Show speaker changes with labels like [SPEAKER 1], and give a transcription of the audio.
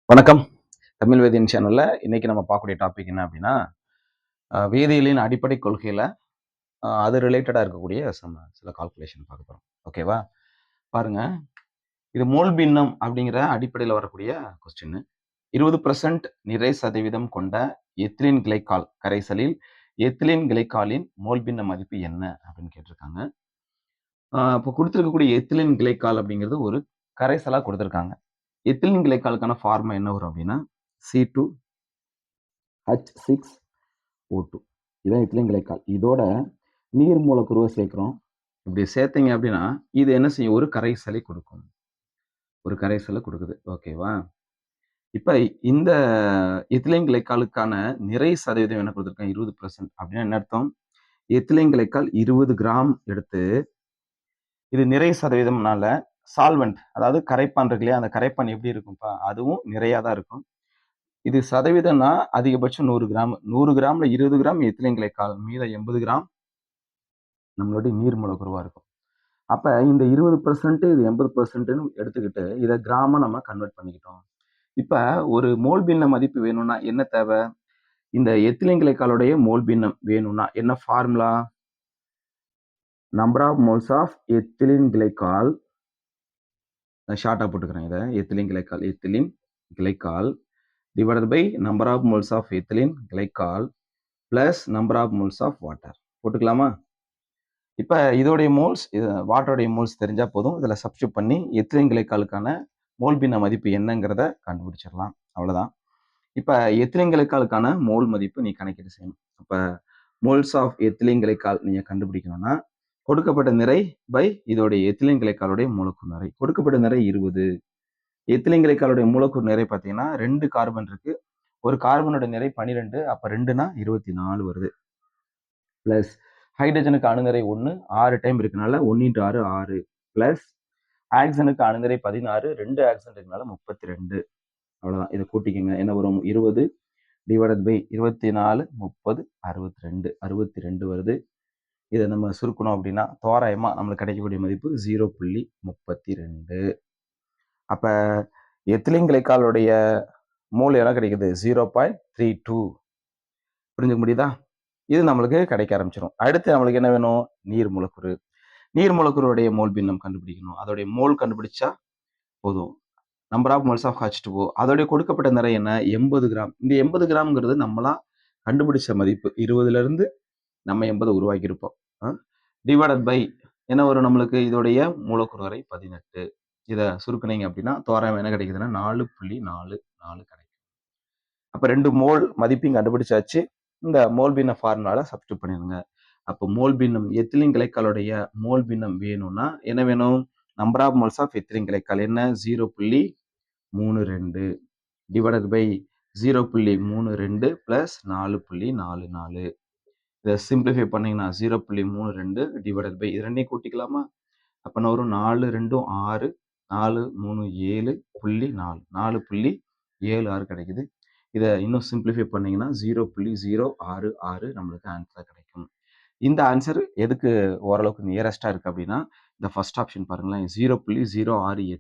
[SPEAKER 1] வணக்கம். தமிழ் வேதியியன் சேனல்ல இன்னைக்கு நம்ம பார்க்கக்கூடிய டாபிக் என்ன அப்படின்னா, வேதியியலின் அடிப்படை கொள்கையில அது ரிலேட்டடா இருக்கக்கூடிய சில கால்குலேஷன் பார்க்க போறோம். ஓகேவா? பாருங்க. இது மோல் பின்னம் அப்படிங்கிற அடிப்படையில வரக்கூடிய கொஸ்டின். 20% நிறை சதவீதம் கொண்ட எத்திலீன் கிளைக்கால் கரைசலில் எத்திலீன் கிளைக்காலின் மோல் பின்ன மதிப்பு என்ன அப்படின்னு கேட்டிருக்காங்க. இப்போ கொடுத்திருக்கக்கூடிய எத்திலீன் கிளைக்கால் அப்படிங்கிறது ஒரு கரைசலா கொடுத்திருக்காங்க. எத்திலீன் கிளைக்காலுக்கான ஃபார்முலா என்ன வரும் அப்படின்னா C2H6O2. இதான் எத்திலீன் கிளைக்கால். இதோட நீர் மூலக்கூறுவை சேர்க்கிறோம். இப்படி சேர்த்தீங்க அப்படின்னா இது என்ன செய்யும்? ஒரு கரைசலை கொடுக்கும். ஒரு கரைசலை கொடுக்குது. ஓகேவா? இப்ப இந்த எத்திலீன் கிளைக்காலுக்கான நிறை சதவீதம் என்ன கொடுத்துருக்கேன்? 20% அப்படின்னா என்ன அர்த்தம்? எத்திலீன் கிளைக்கால் 20 கிராம் எடுத்து இது நிறை சதவீதம்னால சால்வெண்ட், அதாவது கரைப்பான் இருக்கு இல்லையா? அந்த கரைப்பான் எப்படி இருக்கும்ப்பா? அதுவும் நிறையா தான் இருக்கும். இது சதவீதம்னா அதிகபட்சம் 100 கிராம். 100 கிராம்ல 20 கிராம் எத்திலீன் கிளைக்கால், மீதம் 80 கிராம் நம்மளுடைய நீர் மூலக்கூறுவா இருக்கும். அப்ப இந்த 20% இது 80%ன்னு எடுத்துக்கிட்டு இதை கிராம நம்ம கன்வெர்ட் பண்ணிக்கிட்டோம். இப்ப ஒரு மோல் பின்ன மதிப்பு வேணும்னா என்ன தேவை? இந்த எத்திலீன் கிளைக்காலுடைய மோல் பின்னம் வேணும்னா என்ன formula? Number of moles of ethylene glycol, நான் ஷார்ட்டா போட்டுக்கிறேன் இதை, ethylene glycol divided by number of moles of ethylene glycol plus number of moles of water. போட்டுக்கலாமா? இப்போ இதோடைய மோல்ஸ், வாட்டருடைய மோல்ஸ் தெரிஞ்சா போதும். இதில் சப்ஸ்டியூட் பண்ணி எத்திலீன் கிளைக்காலுக்கான மோல் பின்ன மதிப்பு என்னங்கிறத கண்டுபிடிச்சிடலாம். அவ்வளோதான். இப்போ எத்திலீன் கிளைக்காலுக்கான மோல் மதிப்பு நீ கணக்கீடு செய்யணும். இப்போ மோல்ஸ் ஆஃப் எத்திலீன் கிளைக்கால் நீங்கள் கண்டுபிடிக்கணும்னா கொடுக்கப்பட்ட நிறை பை இதோடைய எத்திலீன் கிளைக்காலுடைய மூலக்கூறு நிறை. கொடுக்கப்பட்ட நிறை 20. எத்திலீன் கிளைக்காலுடைய மூலக்கூறு நிறை பார்த்தீங்கன்னா 2 கார்பன் இருக்கு. ஒரு கார்பனோட நிறை 12. அப்போ 2னா 24 வருது. பிளஸ் ஹைட்ரஜனுக்கு அணுநிறை 1, 6 டைம் இருக்கனால 1 × 6 6. பிளஸ் ஆக்சனுக்கு அணுநிறை 16, 2 ஆக்சன் இருக்கனால 32. அவ்வளோதான். இதை கூட்டிக்கங்க. என்ன வரும்? 20 டிவைடட் பை 24, 30, 62. 62 வருது. இதை நம்ம சுருக்கணும் அப்படின்னா தோராயமா நம்மளுக்கு கிடைக்கக்கூடிய மதிப்பு 0.32. அப்ப எத்திலீன் கிளைக்காலுடைய மோல் என்ன கிடைக்குது? 0.32. புரிஞ்சுக்க முடியுதா? இது நம்மளுக்கு கிடைக்க ஆரம்பிச்சிடும். அடுத்து நம்மளுக்கு என்ன வேணும்? நீர் மூலக்கூறு. நீர் மூலக்கூறுடைய மோல் பின்னம் கண்டுபிடிக்கணும். அதோடைய மோல் கண்டுபிடிச்சா போதும். Number of moles of H2O. அதோடைய கொடுக்கப்பட்ட நிறை என்ன? 80 கிராம். இந்த 80 கிராம்ங்கிறது நம்மளா கண்டுபிடிச்ச மதிப்பு. 20ல இருந்து நம்ம 80 உருவாக்கியிருப்போம். டிவைடட் பை என்ன வரும் நம்மளுக்கு? இதோடைய மூலக்கூறு நிறை 18. இதை சுருக்குனீங்க அப்படின்னா தோராயம் என்ன கிடைக்குதுன்னா 4.44 கிடைக்கும். அப்போ 2 மோல் மதிப்பையும் கண்டுபிடிச்சாச்சு. இந்த மோல் பின்ன ஃபார்முலால சப்ஸ்டியூட் பண்ணிடுங்க. அப்போ மோல் பின்னம் எத்திலீன் கிளைக்காலுடைய மோல் பின்னம் வேணும்னா என்ன வேணும்? Number of moles of ethylene glycol என்ன? 0.32 டிவைடட் பை 0.32 பிளஸ் 4.44. இதை சிம்பிளிஃபை பண்ணீங்கன்னா 0.32 டிவைடட் பை இது ரெண்டையும் கூட்டிக்கலாமா? அப்போ நான் ஒரு 4 2 6, 4 3 7.4, 4.76 கிடைக்குது. இதை இன்னும் சிம்பிளிஃபை பண்ணீங்கன்னா 0.066 நம்மளுக்கு ஆன்சர் கிடைக்கும். இந்த ஆன்சர் எதுக்கு ஓரளவுக்கு நியரஸ்டா இருக்கு அப்படின்னா இந்த ஃபர்ஸ்ட் ஆப்ஷன் பாருங்களேன், 0.068